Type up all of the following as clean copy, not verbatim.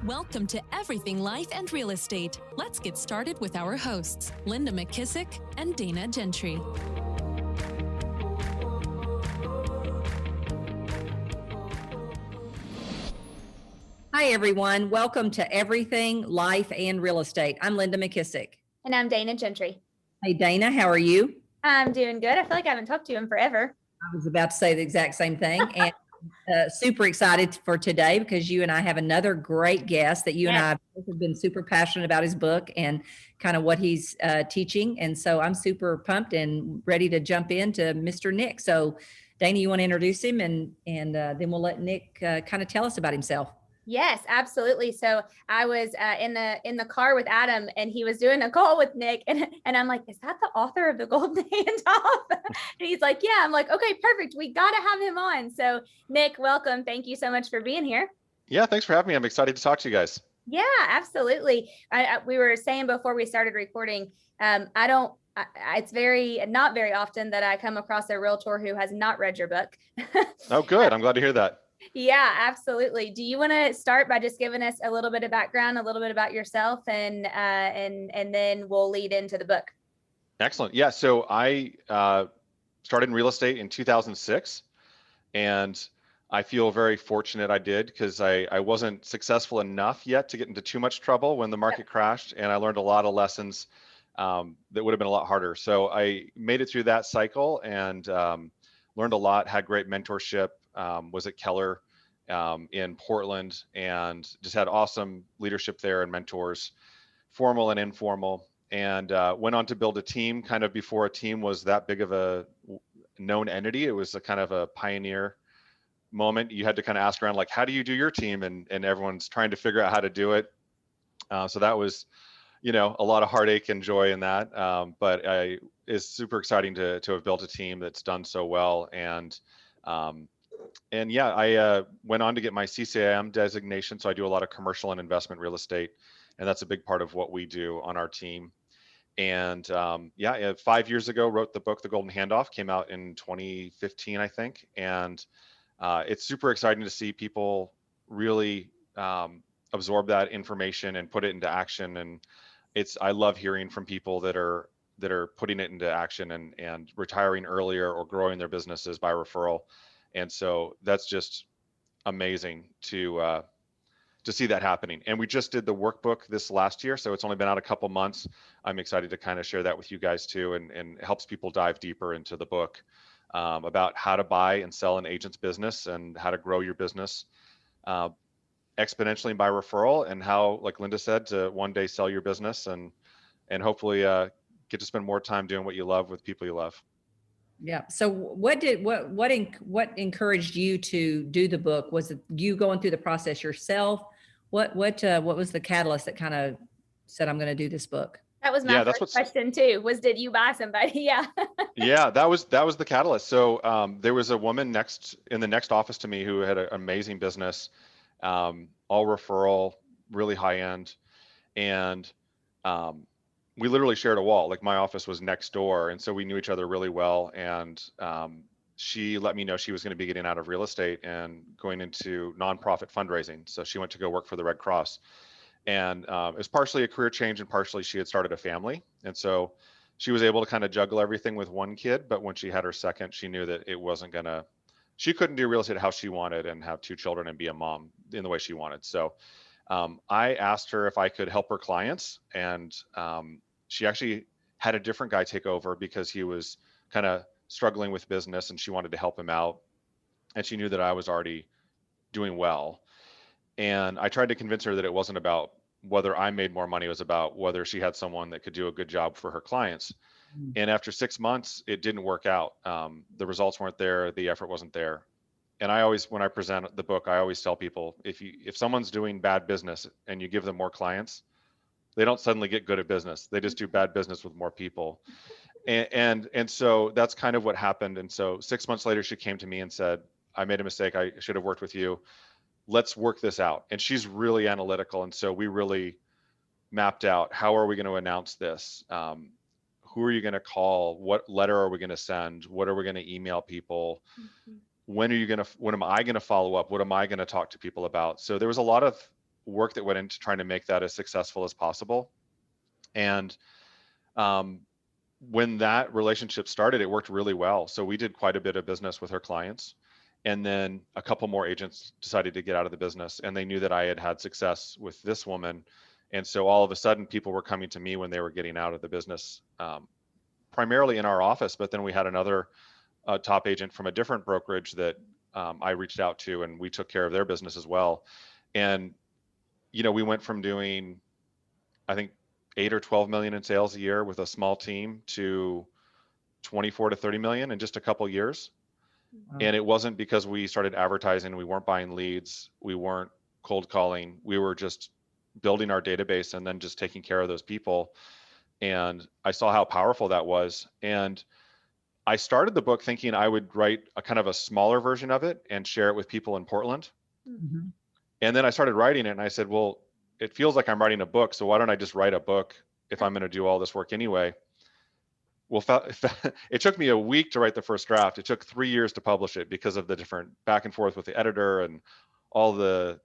Welcome to Everything Life and Real Estate. Let's get started with our hosts, Linda McKissick and Dana Gentry. Hi, everyone. Welcome to Everything Life and Real Estate. I'm Linda McKissick. And I'm Dana Gentry. Hey, Dana, how are you? I'm doing good. I feel like I haven't talked to you in forever. I was about to say the exact same thing. And super excited for today because you and I have another great guest that you and I have been super passionate about his book and kind of what he's teaching. And so I'm super pumped and ready to jump into Mr. Nick. So Dana, you want to introduce him and then we'll let Nick kind of tell us about himself. Yes, absolutely. So I was in the car with Adam and he was doing a call with Nick and I'm like, is that the author of the Golden Handoff? And he's like, yeah. I'm like, okay, perfect. We got to have him on. So Nick, welcome. Thank you so much for being here. Yeah, thanks for having me. I'm excited to talk to you guys. Yeah, absolutely. We were saying before we started recording, it's not very often that I come across a realtor who has not read your book. Oh, good. I'm glad to hear that. Yeah, absolutely. Do you want to start by just giving us a little bit of background, a little bit about yourself, and then we'll lead into the book? Excellent. Yeah. So I started in real estate in 2006, and I feel very fortunate I did because I wasn't successful enough yet to get into too much trouble when the market crashed, and I learned a lot of lessons that would have been a lot harder. So I made it through that cycle and learned a lot, had great mentorship. Was at Keller in Portland and just had awesome leadership there and mentors, formal and informal, and went on to build a team kind of before a team was that big of a known entity. It was a kind of a pioneer moment. You had to kind of ask around, like, how do you do your team? And everyone's trying to figure out how to do it. So that was, a lot of heartache and joy in that. But it's super exciting to have built a team that's done so well. And yeah, I went on to get my CCIM designation. So I do a lot of commercial and investment real estate. And that's a big part of what we do on our team. And 5 years ago, wrote the book, The Golden Handoff, came out in 2015, I think. And it's super exciting to see people really absorb that information and put it into action. And I love hearing from people that are putting it into action and retiring earlier or growing their businesses by referral. And so that's just amazing to see that happening. And we just did the workbook this last year, so it's only been out a couple months. I'm excited to kind of share that with you guys too, and it helps people dive deeper into the book about how to buy and sell an agent's business and how to grow your business exponentially by referral, and how, like Linda said, to one day sell your business and hopefully get to spend more time doing what you love with people you love. Yeah. So what encouraged you to do the book? Was it you going through the process yourself? What was the catalyst that kind of said, I'm going to do this book? That was my first question too, did you buy somebody? Yeah. Yeah, that was the catalyst. So there was a woman in the next office to me who had an amazing business, all referral, really high end. And we literally shared a wall. Like, my office was next door. And so we knew each other really well. And she let me know she was going to be getting out of real estate and going into nonprofit fundraising. So she went to go work for the Red Cross. And it was partially a career change and partially she had started a family. And so she was able to kind of juggle everything with one kid. But when she had her second, she knew that she couldn't do real estate how she wanted and have two children and be a mom in the way she wanted. So I asked her if I could help her clients, and she actually had a different guy take over because he was kind of struggling with business and she wanted to help him out. And she knew that I was already doing well. And I tried to convince her that it wasn't about whether I made more money, it was about whether she had someone that could do a good job for her clients. Mm-hmm. And after 6 months, it didn't work out. The results weren't there. The effort wasn't there. And I always, when I present the book, I always tell people, if someone's doing bad business and you give them more clients, they don't suddenly get good at business. They just do bad business with more people. And so that's kind of what happened. And so 6 months later, she came to me and said, I made a mistake. I should have worked with you. Let's work this out. And she's really analytical. And so we really mapped out, how are we going to announce this? Who are you going to call? What letter are we going to send? What are we going to email people? Mm-hmm. When am I going to follow up? What am I going to talk to people about? So there was a lot of work that went into trying to make that as successful as possible. And when that relationship started, it worked really well. So we did quite a bit of business with her clients. And then a couple more agents decided to get out of the business, and they knew that I had had success with this woman. And so all of a sudden, people were coming to me when they were getting out of the business, primarily in our office. But then we had another top agent from a different brokerage that I reached out to, and we took care of their business as well. And, we went from doing, I think, 8 or 12 million in sales a year with a small team to 24 to 30 million in just a couple years. Wow. And it wasn't because we started advertising, we weren't buying leads, we weren't cold calling, we were just building our database and then just taking care of those people. And I saw how powerful that was. And I started the book thinking I would write a kind of a smaller version of it and share it with people in Portland. Mm-hmm. And then I started writing it, and I said, well, it feels like I'm writing a book, so why don't I just write a book if I'm going to do all this work anyway? Well, it took me a week to write the first draft. It took 3 years to publish it because of the different back and forth with the editor and all the,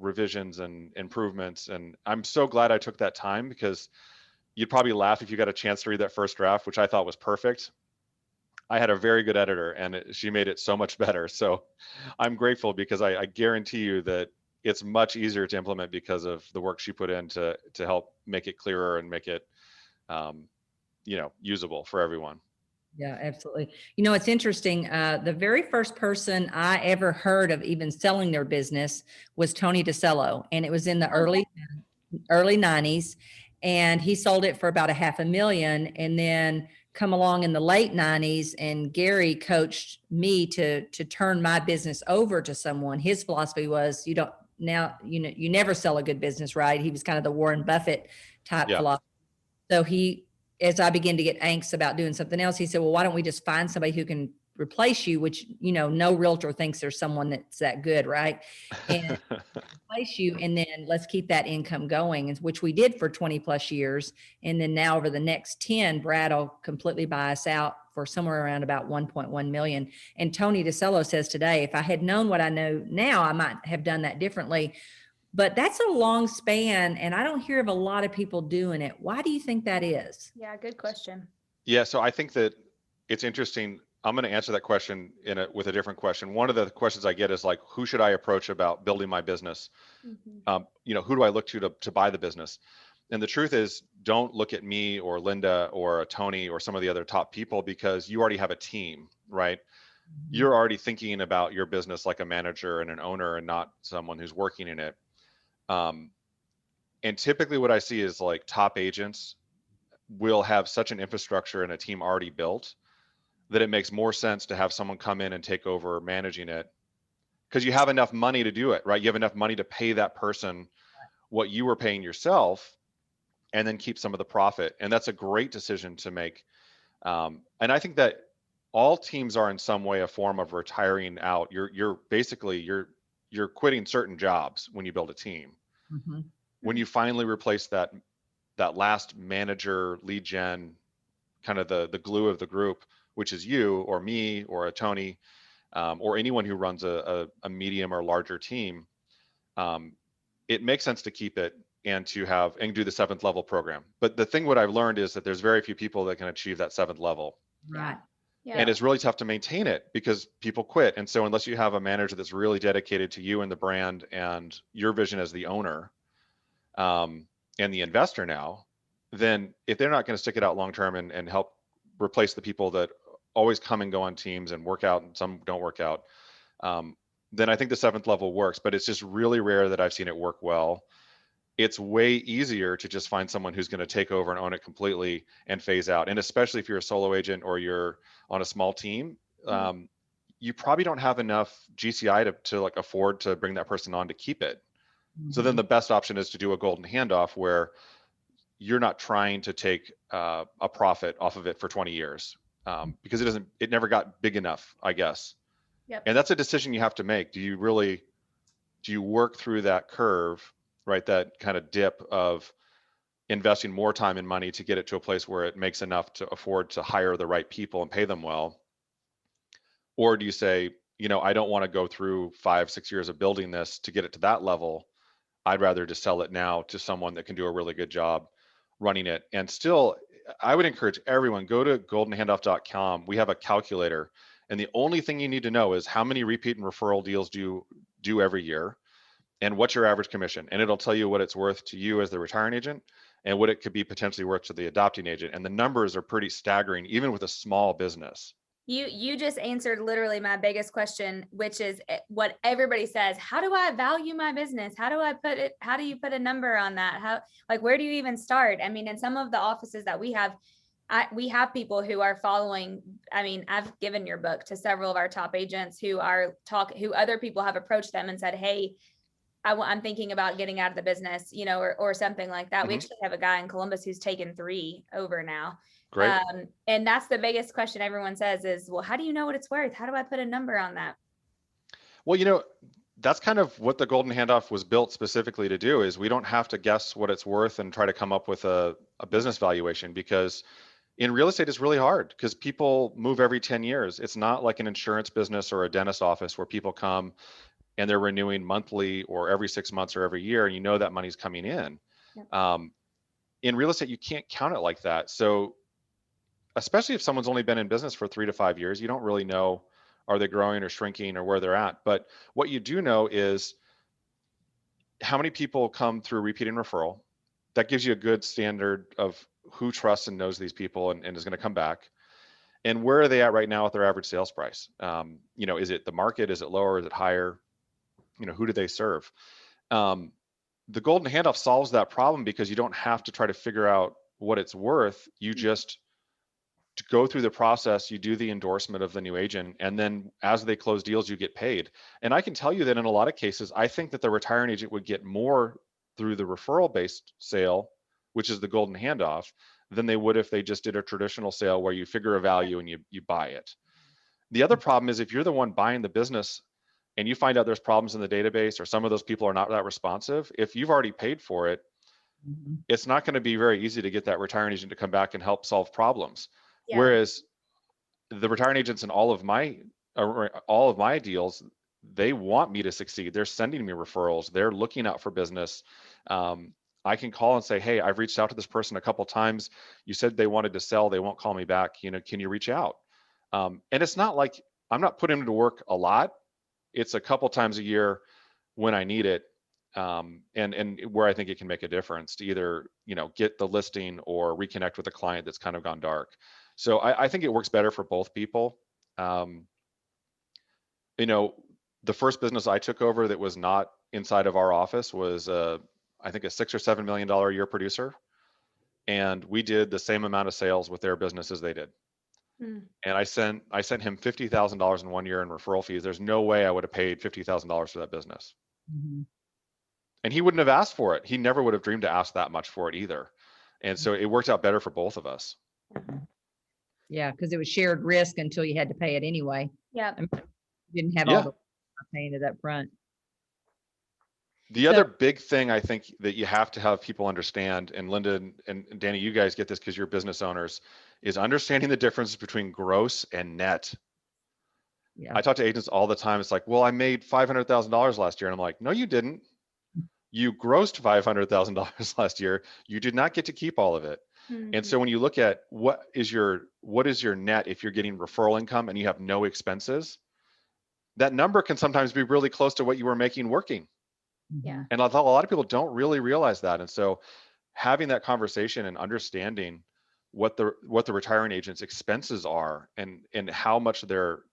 revisions and improvements. And I'm so glad I took that time, because you'd probably laugh if you got a chance to read that first draft, which I thought was perfect. I had a very good editor, and she made it so much better. So I'm grateful, because I guarantee you that it's much easier to implement because of the work she put in to help make it clearer and make it, usable for everyone. Yeah, absolutely. It's interesting. The very first person I ever heard of even selling their business was Tony DeCello, and it was in the early 90s, and he sold it for about $500,000. And then come along in the late 90s, and Gary coached me to turn my business over to someone. His philosophy was, you never sell a good business, right? He was kind of the Warren Buffett type philosophy. So as I began to get angst about doing something else, he said, well, why don't we just find somebody who can replace you, which, no realtor thinks there's someone that's that good, right? And replace you, and then let's keep that income going, which we did for 20 plus years. And then now over the next 10, Brad will completely buy us out for somewhere around about 1.1 million. And Tony DeCello says today, if I had known what I know now, I might have done that differently. But that's a long span, and I don't hear of a lot of people doing it. Why do you think that is? Yeah, good question. Yeah, so I think that it's interesting. I'm going to answer that question with a different question. One of the questions I get is like, who should I approach about building my business? Mm-hmm. Who do I look to buy the business? And the truth is, don't look at me or Linda or Tony or some of the other top people, because you already have a team, right? Mm-hmm. You're already thinking about your business like a manager and an owner, and not someone who's working in it. And typically what I see is like top agents will have such an infrastructure and a team already built that it makes more sense to have someone come in and take over managing it, because you have enough money to do it, right? You have enough money to pay that person what you were paying yourself, and then keep some of the profit. And that's a great decision to make. And I think that all teams are in some way a form of retiring out. You're basically quitting certain jobs when you build a team. Mm-hmm. When you finally replace that last manager, lead gen, kind of the glue of the group, which is you or me or a Tony, or anyone who runs a medium or larger team, it makes sense to keep it and to do the 7th level program. But the thing what I've learned is that there's very few people that can achieve that 7th level. Right. Yeah. And it's really tough to maintain it because people quit. And so unless you have a manager that's really dedicated to you and the brand and your vision as the owner, and the investor now, then if they're not going to stick it out long term and help replace the people that always come and go on teams and work out and some don't work out, then I think the 7th level works. But it's just really rare that I've seen it work well. It's way easier to just find someone who's going to take over and own it completely and phase out. And especially if you're a solo agent or you're on a small team, you probably don't have enough GCI to like afford to bring that person on to keep it. Mm-hmm. So then the best option is to do a golden handoff where you're not trying to take a profit off of it for 20 years because it never got big enough, I guess. Yep. And that's a decision you have to make. Do you work through that curve, right? That kind of dip of investing more time and money to get it to a place where it makes enough to afford to hire the right people and pay them well? Or do you say, I don't want to go through 5-6 years of building this to get it to that level. I'd rather just sell it now to someone that can do a really good job running it. And still, I would encourage everyone, go to goldenhandoff.com. We have a calculator, and the only thing you need to know is how many repeat and referral deals do you do every year, and what's your average commission. And it'll tell you what it's worth to you as the retiring agent and what it could be potentially worth to the adopting agent. And the numbers are pretty staggering, even with a small business. You just answered literally my biggest question, which is what everybody says. How do I value my business? How do I put it? How do you put a number on that? How, like, where do you even start? I mean, in some of the offices that we have, we have people who are following. I mean, I've given your book to several of our top agents who who other people have approached them and said, hey, I'm thinking about getting out of the business, you know, or something like that. We actually have a guy in Columbus who's taken 3 over now. Great. And that's the biggest question everyone says is, well, how do you know what it's worth? How do I put a number on that? Well, you know, that's kind of what the Golden Handoff was built specifically to do, is we don't have to guess what it's worth and try to come up with a business valuation, because in real estate it's really hard because people move every 10 years. It's not like an insurance business or a dentist office where people come and they're renewing monthly or every 6 months or every year, and you know that money's coming in. Yep. In real estate, you can't count it like that. So especially if someone's only been in business for 3 to 5 years, you don't really know, are they growing or shrinking or where they're at. But what you do know is how many people come through repeat and referral. That gives you a good standard of who trusts and knows these people and is going to come back. And where are they at right now with their average sales price? You know, is it the market? Is it lower? Is it higher? You know, who do they serve? The Golden Handoff solves that problem because you don't have to try to figure out what it's worth. You just go through the process, you do the endorsement of the new agent, and then as they close deals, you get paid. And I can tell you that in a lot of cases, I think that the retiring agent would get more through the referral-based sale, which is the Golden Handoff, than they would if they just did a traditional sale where you figure a value and you buy it. The other problem is if you're the one buying the business and you find out there's problems in the database or some of those people are not that responsive, if you've already paid for it, it's not going to be very easy to get that retiring agent to come back and help solve problems. Yeah. Whereas the retiring agents in all of my deals, they want me to succeed. They're sending me referrals. They're looking out for business. I can call and say, hey, I've reached out to this person a couple of times. You said they wanted to sell. They won't call me back. You know, can you reach out? And it's not like I'm not putting them to work a lot. It's a couple times a year when I need it. And where I think it can make a difference to either, you know, get the listing or reconnect with a client that's kind of gone dark. So I think it works better for both people. You know, the first business I took over that was not inside of our office was I think a $6 or $7 million a year producer, and we did the same amount of sales with their business as they did. And I sent him $50,000 in 1 year in referral fees. There's no way I would have paid $50,000 for that business. And he wouldn't have asked for it. He never would have dreamed to ask that much for it either. And so it worked out better for both of us. Yeah, because it was shared risk until you had to pay it anyway. Yeah. I mean, you didn't have all the paying it up front. The other big thing I think that you have to have people understand, and Linda and Danny, you guys get this because you're business owners, is understanding the difference between gross and net. Yeah. I talk to agents all the time. It's like, well, I made $500,000 last year. And I'm like, no, you didn't. You grossed $500,000 last year. You did not get to keep all of it. And so when you look at what is your net, if you're getting referral income and you have no expenses, that number can sometimes be really close to what you were making working. Yeah. And a lot of people don't really realize that. And so having that conversation and understanding what the retiring agent's expenses are and how much their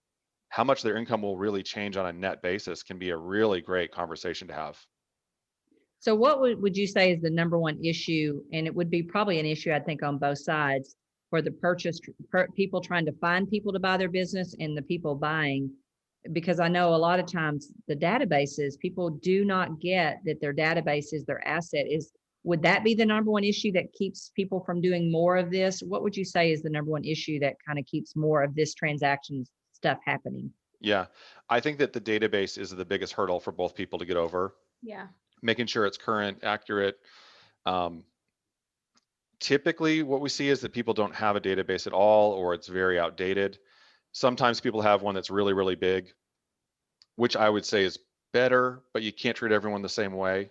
income will really change on a net basis can be a really great conversation to have. So what would you say is the number one issue? And it would be probably an issue, I think, on both sides for the people trying to find people to buy their business and the people buying. Because I know a lot of times the databases, people do not get that their database is their asset. Would that be the number one issue that keeps people from doing more of this? What would you say is the number one issue that kind of keeps more of this transaction stuff happening? Yeah, I think that the database is the biggest hurdle for both people to get over. Yeah. Making sure it's current, accurate. Typically what we see is that people don't have a database at all, or it's very outdated. Sometimes people have one that's really, really big, which I would say is better, but you can't treat everyone the same way.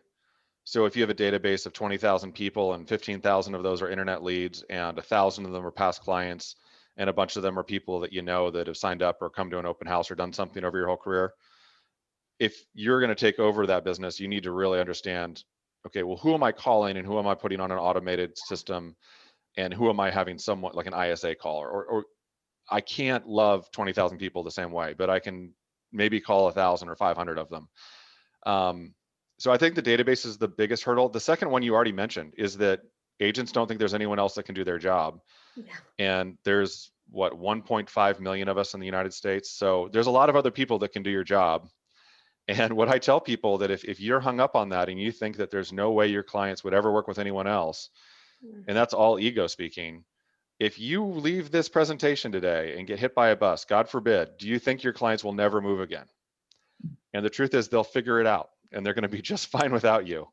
So if you have a database of 20,000 people and 15,000 of those are internet leads and 1,000 of them are past clients and a bunch of them are people that you know that have signed up or come to an open house or done something over your whole career, if you're going to take over that business, you need to really understand, okay, well, who am I calling and who am I putting on an automated system and who am I having somewhat like an ISA call, or I can't love 20,000 people the same way, but I can maybe call 1,000 or 500 of them. So I think the database is the biggest hurdle. The second one you already mentioned is that agents don't think there's anyone else that can do their job. Yeah. And there's what, 1.5 million of us in the United States. So there's a lot of other people that can do your job. And what I tell people that if you're hung up on that and you think that there's no way your clients would ever work with anyone else, and that's all ego speaking, if you leave this presentation today and get hit by a bus, God forbid, do you think your clients will never move again? And the truth is they'll figure it out and they're going to be just fine without you.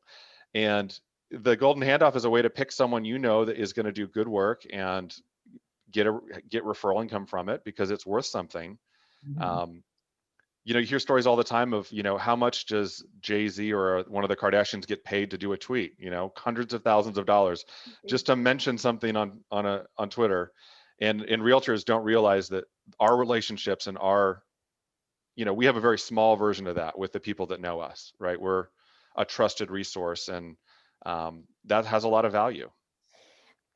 And the golden handoff is a way to pick someone you know that is going to do good work and get referral income from it because it's worth something. You know, you hear stories all the time of, you know, how much does Jay-Z or one of the Kardashians get paid to do a tweet? You know, hundreds of thousands of dollars just to mention something on Twitter. And realtors don't realize that our relationships and our, you know, we have a very small version of that with the people that know us, right? We're a trusted resource, and that has a lot of value.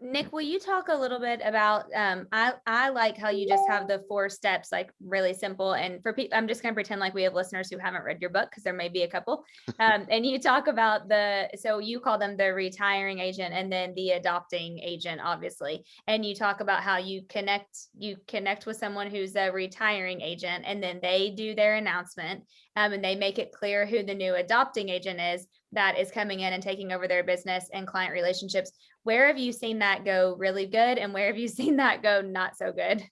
Nick, will you talk a little bit about, I like how you just have the 4 steps, like really simple. And for people, I'm just going to pretend like we have listeners who haven't read your book, because there may be a couple. And you talk about so you call them the retiring agent and then the adopting agent, obviously. And you talk about how you connect with someone who's a retiring agent, and then they do their announcement, and they make it clear who the new adopting agent is that is coming in and taking over their business and client relationships. Where have you seen that go really good, and where have you seen that go not so good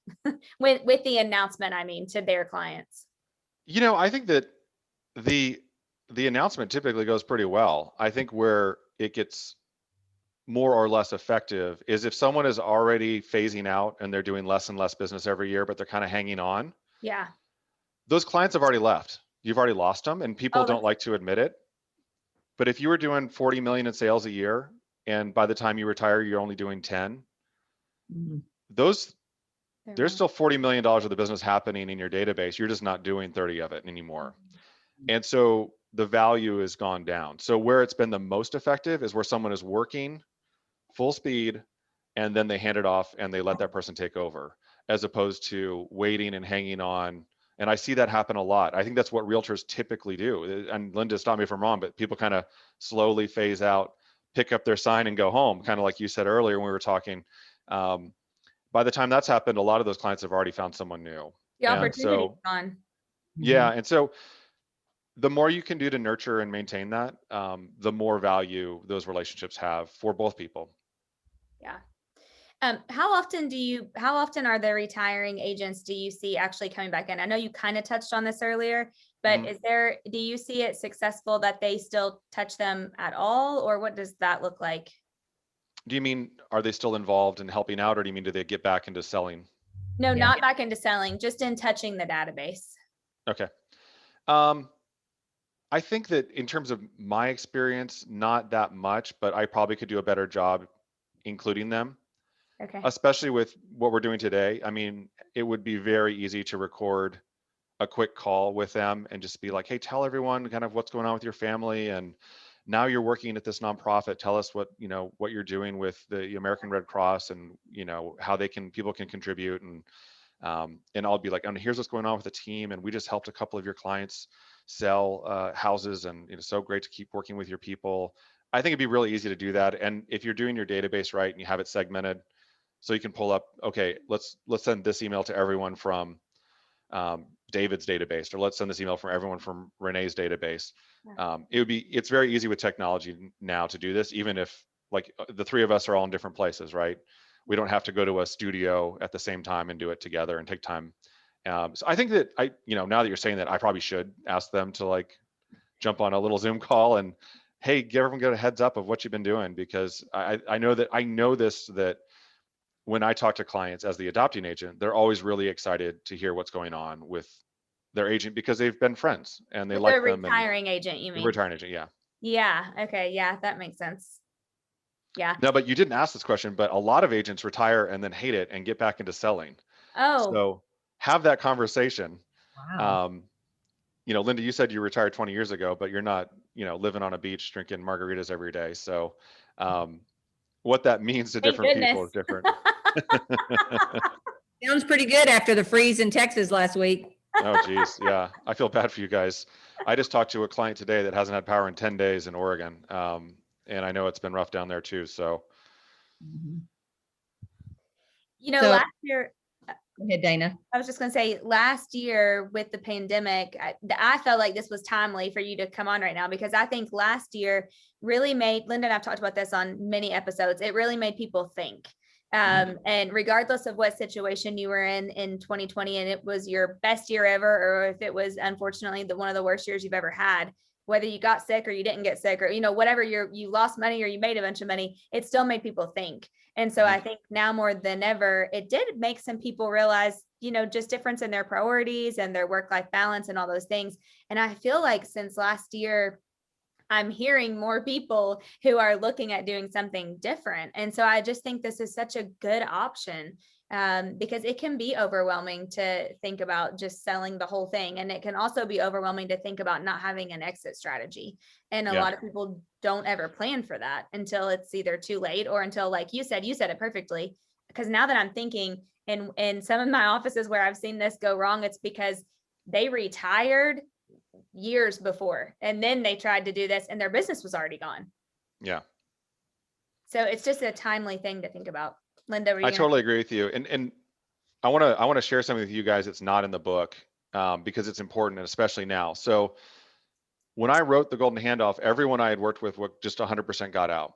with the announcement, I mean, to their clients? You know, I think that the announcement typically goes pretty well. I think where it gets more or less effective is if someone is already phasing out and they're doing less and less business every year, but they're kind of hanging on. Yeah. Those clients have already left. You've already lost them, and people don't like to admit it. But if you were doing 40 million in sales a year, and by the time you retire, you're only doing 10, there's still $40 million of the business happening in your database. You're just not doing 30 of it anymore. And so the value has gone down. So where it's been the most effective is where someone is working full speed and then they hand it off and they let that person take over, as opposed to waiting and hanging on. And I see that happen a lot. I think that's what realtors typically do. And Linda, stop me if I'm wrong, but people kind of slowly phase out, pick up their sign and go home, kind of like you said earlier when we were talking. By the time that's happened, a lot of those clients have already found someone new. The opportunity's gone. Yeah, and so the more you can do to nurture and maintain that, the more value those relationships have for both people. Yeah. How often are the retiring agents, do you see actually coming back in? I know you kind of touched on this earlier, but do you see it successful that they still touch them at all, or what does that look like? Do you mean, are they still involved in helping out, or do you mean, do they get back into selling? No, not back into selling, just in touching the database. Okay. I think that in terms of my experience, not that much, but I probably could do a better job including them. Okay. Especially with what we're doing today. I mean, it would be very easy to record a quick call with them and just be like, hey, tell everyone kind of what's going on with your family. And now you're working at this nonprofit. Tell us what you're doing with the American Red Cross, and, how people can contribute. And I'll be like, and here's what's going on with the team. And we just helped a couple of your clients sell houses, and it's so great to keep working with your people. I think it'd be really easy to do that. And if you're doing your database right and you have it segmented, so you can pull up, okay, let's send this email to everyone from David's database, or let's send this email from everyone from Renee's database. It's very easy with technology now to do this, even if like the 3 of us are all in different places, right? We don't have to go to a studio at the same time and do it together and take time. So I think that now that you're saying that, I probably should ask them to like jump on a little Zoom call and, hey, everyone get a heads up of what you've been doing, because I know that when I talk to clients as the adopting agent, they're always really excited to hear what's going on with their agent, because they've been friends and they like them. The retiring agent, you mean? Retiring agent, yeah. Yeah. Okay. Yeah, that makes sense. Yeah. No, but you didn't ask this question, but a lot of agents retire and then hate it and get back into selling. Oh, So have that conversation. Wow. Um, Linda, you said you retired 20 years ago, but you're not, living on a beach drinking margaritas every day. So what that means to thank different people goodness. is different. Sounds pretty good after the freeze in Texas last week. Oh, geez. Yeah. I feel bad for you guys. I just talked to a client today that hasn't had power in 10 days in Oregon. And I know it's been rough down there too. So Mhm. So Last year, go ahead, Dana. I was just going to say last year with the pandemic, I felt like this was timely for you to come on right now, because I think last year really made, Linda and I've talked about this on many episodes, it really made people think. And regardless of what situation you were in 2020, and it was your best year ever, or if it was unfortunately one of the worst years you've ever had, whether you got sick or you didn't get sick, or, whatever, you lost money or you made a bunch of money, it still made people think. And so I think now more than ever, it did make some people realize, just difference in their priorities and their work-life balance and all those things. And I feel like since last year, I'm hearing more people who are looking at doing something different. And so I just think this is such a good option, because it can be overwhelming to think about just selling the whole thing. And it can also be overwhelming to think about not having an exit strategy. And a Yeah. lot of people don't ever plan for that until it's either too late, or until, like you said it perfectly. Because now that I'm thinking, in some of my offices where I've seen this go wrong, it's because they retired years before, and then they tried to do this and their business was already gone. Yeah. So it's just a timely thing to think about. Linda, I totally agree with you. And I want to share something with you guys that's not in the book, because it's important, and especially now. So when I wrote The Golden Handoff, everyone I had worked with just 100% got out.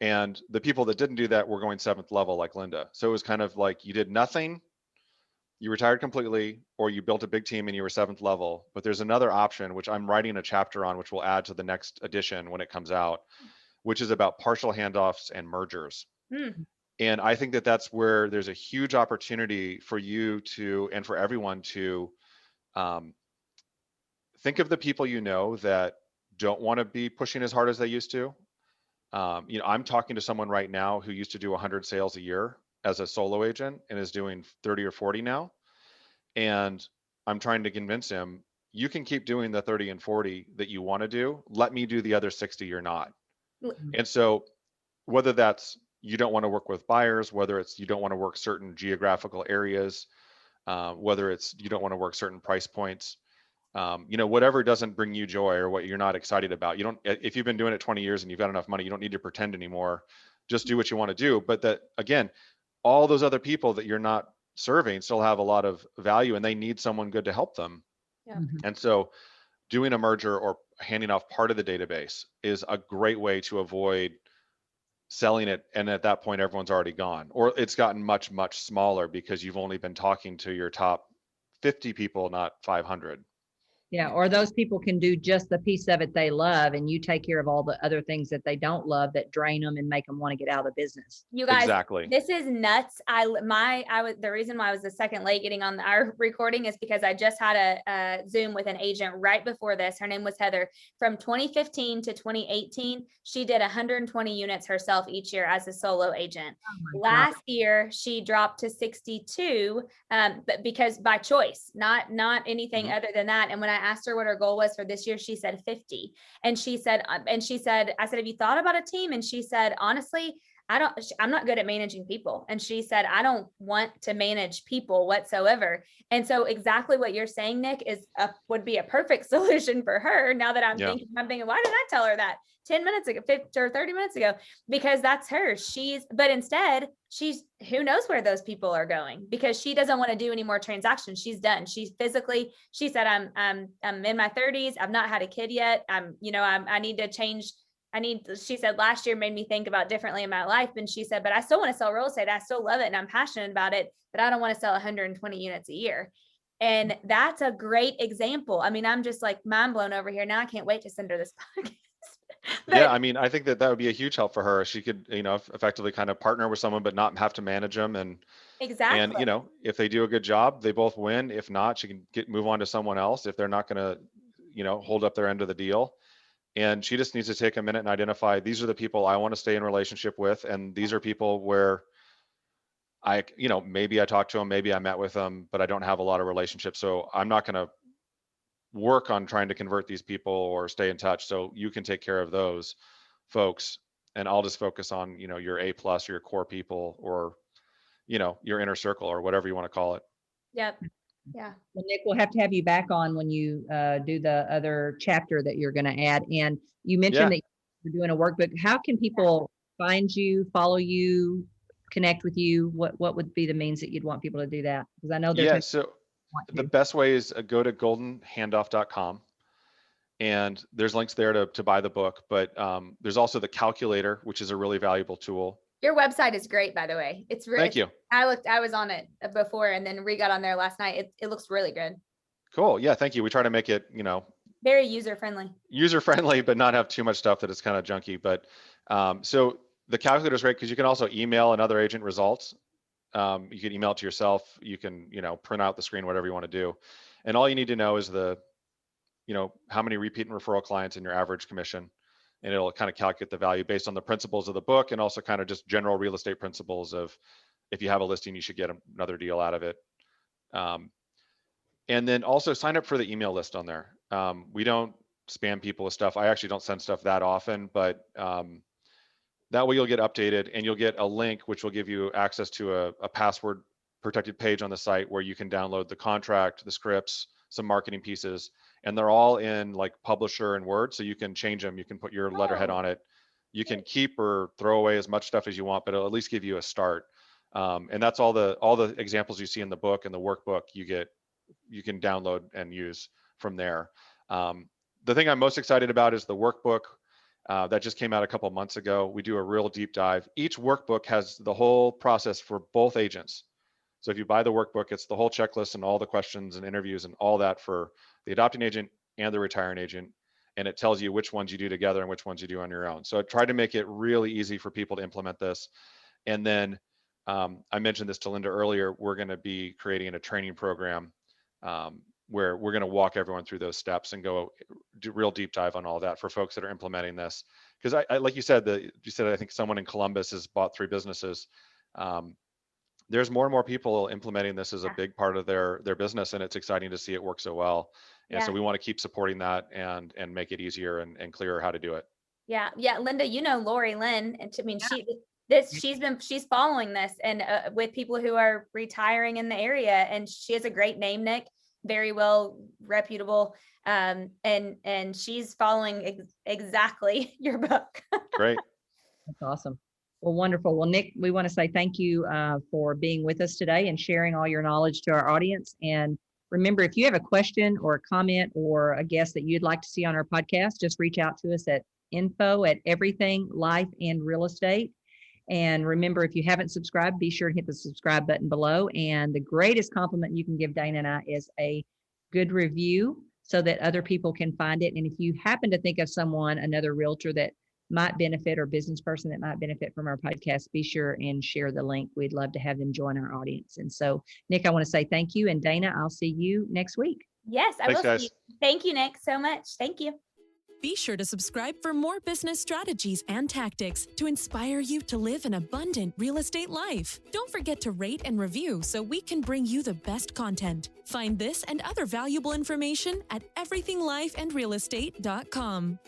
And the people that didn't do that were going 7th level like Linda. So it was kind of like you did nothing, you retired completely, or you built a big team and you were 7th level. But there's another option, which I'm writing a chapter on, which we'll add to the next edition when it comes out, which is about partial handoffs and mergers. And I think that that's where there's a huge opportunity for you to, and for everyone to, think of the people that don't want to be pushing as hard as they used to. I'm talking to someone right now who used to do 100 sales a year as a solo agent and is doing 30 or 40 now. And I'm trying to convince him, you can keep doing the 30 and 40 that you want to do. Let me do the other 60 you're not. And so whether that's you don't want to work with buyers, whether it's you don't want to work certain geographical areas, whether it's you don't want to work certain price points, whatever doesn't bring you joy or what you're not excited about. You don't, if you've been doing it 20 years and you've got enough money, you don't need to pretend anymore. Just do what you want to do. But that, again, all those other people that you're not serving still have a lot of value and they need someone good to help them. Yeah. And so doing a merger or handing off part of the database is a great way to avoid selling it. And at that point, everyone's already gone, or it's gotten much, much smaller because you've only been talking to your top 50 people, not 500. Yeah, or those people can do just the piece of it they love, and you take care of all the other things that they don't love that drain them and make them want to get out of the business. You guys, exactly. This is nuts. I was the reason why I was a second late getting on our recording is because I just had a Zoom with an agent right before this. Her name was Heather. From 2015 to 2018, she did 120 units herself each year as a solo agent. Last year, she dropped to 62, but because by choice, not anything other than that. And when I asked her what her goal was for this year, she said 50. And she said, I said, have you thought about a team? And she said, honestly, I'm not good at managing people. And she said, I don't want to manage people whatsoever. And so exactly what you're saying, Nick, would be a perfect solution for her. Now that I'm thinking, why didn't I tell her that 10 minutes ago, 50 or 30 minutes ago? Because that's her. But instead who knows where those people are going, because she doesn't want to do any more transactions. She's done. She said, I'm in my 30s. I've not had a kid yet. I need to change. She said last year made me think about differently in my life. And she said, but I still want to sell real estate. I still love it. And I'm passionate about it, but I don't want to sell 120 units a year. And that's a great example. I mean, I'm just like mind blown over here. Now I can't wait to send her this podcast. Yeah, I mean, I think that would be a huge help for her. She could, effectively kind of partner with someone, but not have to manage them. And exactly. And if they do a good job, they both win. If not, she can move on to someone else if they're not going to, hold up their end of the deal. And she just needs to take a minute and identify, these are the people I want to stay in relationship with. And these are people where maybe I talked to them, maybe I met with them, but I don't have a lot of relationships. So I'm not going to work on trying to convert these people or stay in touch. So you can take care of those folks, and I'll just focus on, your A+ or your core people, or, your inner circle, or whatever you want to call it. Yep. Yeah. Well, Nick, we'll have to have you back on when you do the other chapter that you're going to add. And you mentioned that you're doing a workbook. How can people find you, follow you, connect with you? What would be the means that you'd want people to do that? Because I know there's so the best way is go to goldenhandoff.com, and there's links there to buy the book. But there's also the calculator, which is a really valuable tool. Your website is great, by the way. It's really, thank you. I was on it before, and then got on there last night. It looks really good. Cool. Yeah. Thank you. We try to make it, very user-friendly, but not have too much stuff that is kind of junky. But so the calculator is great because you can also email another agent results. You can email it to yourself. You can, print out the screen, whatever you want to do. And all you need to know is how many repeat and referral clients and your average commission. And it'll kind of calculate the value based on the principles of the book, and also kind of just general real estate principles of, if you have a listing, you should get another deal out of it. And then also sign up for the email list on there. We don't spam people with stuff. I actually don't send stuff that often, but that way you'll get updated, and you'll get a link which will give you access to a password protected page on the site where you can download the contract, the scripts, some marketing pieces, and they're all in like Publisher and Word, so you can change them. You can put your letterhead on it. You can keep or throw away as much stuff as you want, but it'll at least give you a start. And that's all the examples you see in the book and the workbook you can download and use from there. The thing I'm most excited about is the workbook that just came out a couple of months ago. We do a real deep dive. Each workbook has the whole process for both agents. So if you buy the workbook, it's the whole checklist and all the questions and interviews and all that for the adopting agent and the retiring agent. And it tells you which ones you do together and which ones you do on your own. So I tried to make it really easy for people to implement this. And then I mentioned this to Linda earlier, we're going to be creating a training program where we're going to walk everyone through those steps and go do real deep dive on all that for folks that are implementing this. Because I like you said, I think someone in Columbus has bought 3 businesses. There's more and more people implementing this as a big part of their business, and it's exciting to see it work so well. And so we want to keep supporting that and make it easier and clearer how to do it. Yeah. Linda, Lori Lynn, and she's following this and with people who are retiring in the area, and she has a great name, Nick, very well reputable, and she's following exactly your book. Great. That's awesome. Well, wonderful. Well, Nick, we want to say thank you for being with us today and sharing all your knowledge to our audience. And remember, if you have a question or a comment or a guest that you'd like to see on our podcast, just reach out to us at info@everything life and real estate. And remember, if you haven't subscribed, be sure to hit the subscribe button below. And the greatest compliment you can give Dana and I is a good review so that other people can find it. And if you happen to think of someone, another realtor that might benefit, or business person that might benefit from our podcast, be sure and share the link. We'd love to have them join our audience. And so, Nick, I want to say thank you. And Dana, I'll see you next week. Yes, I will see you. Thank you, Nick, so much. Thank you. Be sure to subscribe for more business strategies and tactics to inspire you to live an abundant real estate life. Don't forget to rate and review so we can bring you the best content. Find this and other valuable information at everythinglifeandrealestate.com.